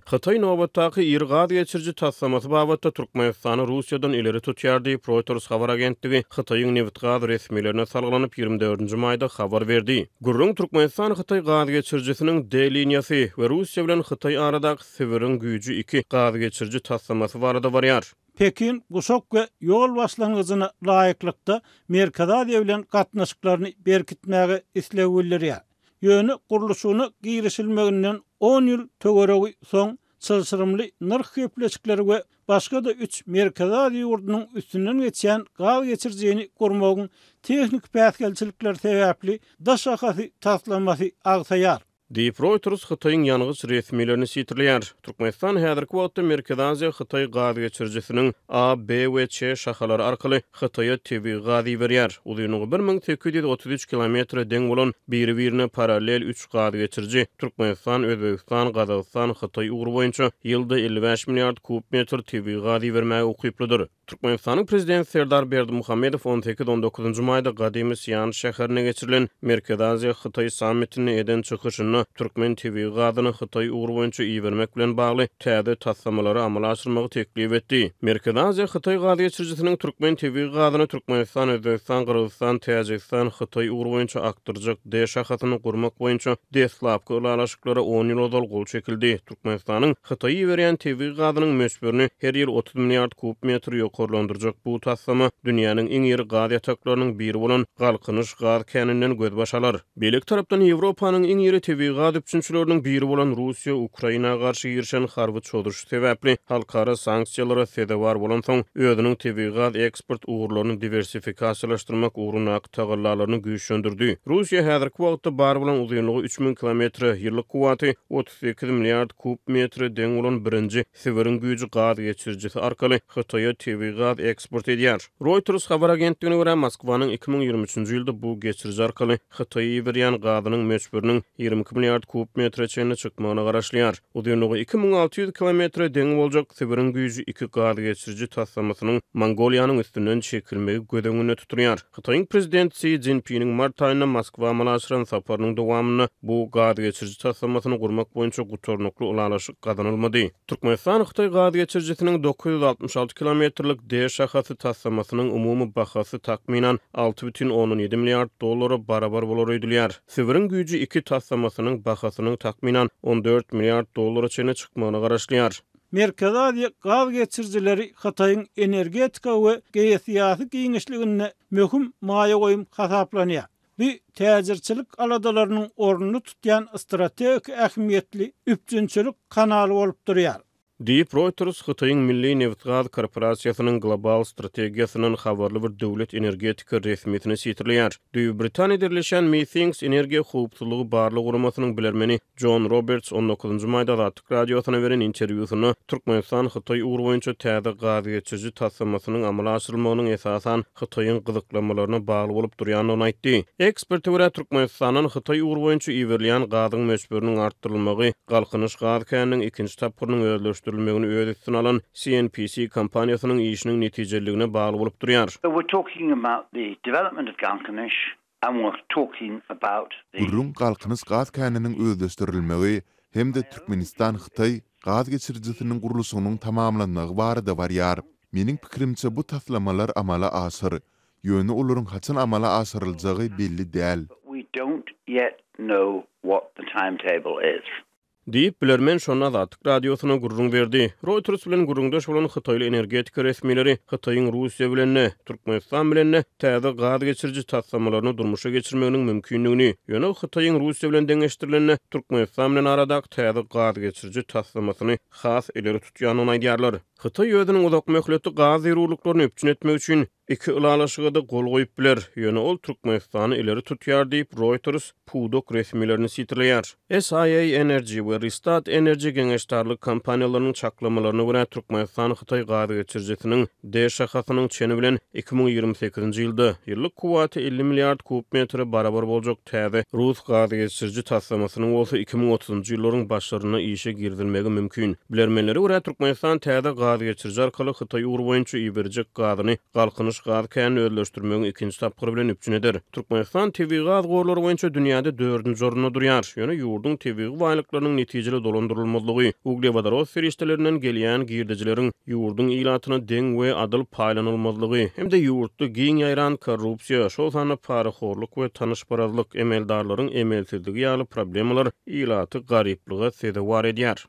Xitay nowatdaky iri gaz geçirji taslamasy babatda Türkmenistany Russiýadan ileri tutýar diýip Reuters habar agentligi Xitaýyň neft gaz resmilerine salgylanyp 24-nji maýda habar berdi. Gurrun Türkmenistan Xitay gaz geçirjisiniň D liniýasy we Russiýa bilen Xitay aradaky sewerin güýji 2 gaz geçirji taslamasy barada barýar. Pekin guşok we ýol başlangyjyna laýyklykda Merkez Aziýa bilen gatnaşyklaryny berkitmäge islegilleri. Ýöne gurulşyny girişilmeginden 10 ýyl töweregi soň çylşyrymly narh köpleşikleri we başga da 3 Merkez Aziýa ýurdunyň üstünden geçen gaz geçirjini gurmagyň tehnik päsgelçilikler sebäpli daş şahasy taslamasy agsaýar. Diýip Reuters Xitaýyň ýangyç resmilerini sitirleýär. Türkmenistan häzirki wagtda Merkez Aziýa Xitay gaz geçirjisiniň A, B we C şahalary arkaly Xitaýa tebii gazy berýär. Uzynyňy 1833 kilometr deň bolan biri-birine paralel 3 gaz geçirji Türkmenistan, Özbegistan, Gazagystan, Xitay ugru boýunça ýylda 55 milliard kubmetr tebii gazy bermäge ukyplydyr. Türkmenistanyň prezidenti Serdar Berdimuhammedow 18-19 maýda Gadymy Siýan şäherine geçirilen Merkez Aziýa Xitay sammitini eden çykyşyny Türkmen tebii gazyny Xitay ugru boýunça iýermek bilen bagly täze taslamалary amala aşyrmagy teklip etdi. Merkez Aziýa Xitay gaz geçirjisiniň Türkmen tebii gazyny Türkmenistan, Özbegistan, Gyrgyzstan, Täjikistan, Xitay ugru boýunça akdyrjak D şahasyny gurmak boýunça deslapky ulalaşyklara 10 ýyl ozal gol çekildi. Türkmenistanyň Xitaýa berýän tebii gazynyň möçberini her ýyl 30 milliard kubmetr ýokarlandyrjak bu taslama dünýäniň iň ýeri gaz ýataklarynyň biri bolan Galkynyş gaz käninden göz başalar. Beýlik tarapdan Ýewropanyň iň ýeri tebii gaz üçinçileriniň biri bolan Russiýa Ukrainaga garşy girişen harby çodurşy sebäpli halkara sanksiýalara sedewar bolan soň özüniň tebii gaz eksport ugurlaryny diversifikasiýalaşdyrmak ugruna tagallalaryny güýçlendirdi. Russiýa häzirki wagtda bar bolan uzunlygy 3000 kilometr ýyllyk kuwaty 38 milliard kubmetr deň bolan birinji sewerin güýji gaz geçirjisi arkaly Xitaýa tebii gaz eksport edýär. Reuters habar agentligine görä Moskwanyň 2023-nji ýylda bu geçirji arkaly Xitaýa berýän gazynyň möçberiniň 22 milliard kubmetr çenine çykmagyna garaşlýar. Uzunlygy 2600 kilometr deň boljak sewerin güýji 2 gaz geçirji taslamasynyň Mongoliýanyň üstünden çekilmegi gödeňine tuturýar. Xitaýyň prezidenti Xi Jinping'in mart aýynda Moskwa malaşyran saparynyň dowamyny bu gaz geçirji taslamasyny gurmak boýunça gutornukly ulalaşyk gazanylmady. Türkmenistan Xitay gaz geçirjisiniň 966 kilometrlik D şahasy taslamasynyň umumy bahasy takminan 6,17 milliard dollara barabar bolar öýdülýär. Sewerin güýji 2 taslamasynyň bahasynyň takminan 14 milliard dollara çenine çykmagyna garaşlýar. Merkez Aziýa gaz geçirjileri Xitaýyň energetika we geýsiýasy giňişligine möhüm maýa goýum hasaplanýar. Bu täzirçilik aladalarynyň ornuny tutýan strategik ähmiýetli üçinçilik kanaly bolup durýar. Diýip Reuters Xitaýyň Milli Neft Gaz Korporasiýasynyň global strategiýasynyň habarly bir döwlet energetika resmiýetine sitirleýär. Düýü Britaniýa birleşen Meetings Energiýa howpsuzlygy barlyk guramasynyň bilermeni John Roberts 19-njy maýda Atyk radiosyna beren interwýusyny Türkmenistan Xitay ugru boýunça täze gaz geçirji taslamasynyň amala aşyrylmagynyň esasan Xitaýyň gyzyklamalaryna bagly bolup durýanyny aýtdy. Ekspertler görä Türkmenistanyň Xitay ugru boýunça iýerleýän gazyň möçberiniň artdyrylmagy Galkynyş gaz käniniň ikinji tapgyrynyň özleşdirilmegini öz üstüne alan CNPC kompaniýasynyň işiniň netijeligine bagly bolup durýar. We're talking about the development of Galkynyş and we're talking about the Gurrun Galkynyş gaz käniniň özleşdirilmegi hem de Türkmenistan Xitay gaz geçirjisiniň gurulşynyň tamamlanmagy barada barýar. Meniň pikirimçe bu taslamalar amala aşyr. Ýöne olaryň haçan amala aşyryljagy belli däl. We don't yet know what the timetable is. Diýip bilermen şonda Atyk radiosyna gurrun berdi. Reuters bilen gurrundaş bolan Xitaýly energetika resmileri Xitaýyň Russiýa bilen, Türkmenistan bilen täze gaz geçirji taslamalaryny durmuşa geçirmeginiň mümkinligini, ýöne Xitaýyň Russiýa bilen deňeşdirilen Türkmenistan bilen aradak täze gaz geçirji taslamasyny has ileri tutýanyny aýdýarlar. Xitay özüniň uzak möhletli gaz ýerliklaryny öpçün etmek üçin iki ulalaşyga da gol goýup biler. Ýöne ol Türkmenistany ileri tutýar diýip Reuters pudok resmilerini sitirleýär. SIA Energy we Ristat Energy geňeşdarlyk kompaniýalarynyň çaklamalaryna görä Türkmenistan Xitay gaz geçirjisiniň D şahasynyň çeni bilen 2028-nji ýylda ýyllyk kuwaty 50 milliard kubmetr barabar boljak täze Rus gaz geçirji taslamasynyň bolsa 2030-njy ýyllaryň başlaryna işe girdilmegi mümkin. Bilermenleri görä Türkmenistan täze gaz geçirji arkaly Hytaý ugur boýunça iberjek gazyny galkynyş gaz kän öýleşdirmegiň ikinji tapgyry bilen üpjünedir. Türkmenistan tebii gaz gorlary boýunça dünýäde 4-nji orunda durýar. Ýöne ýurdun tebii baýlyklarynyň netijeli dolandyrylmalygy, uglevodoros feriştelerinden gelýän girdijileriň ýurdun ilatyna deň we adyl paýlanylmalygy hem-de ýurtda giň ýaýran korrupsiýa, şol sany paraxorluk we tanışparazlyk emeldarlaryň emelsizligi ýaly problemalar ilaty garyplygy sezewar edýär.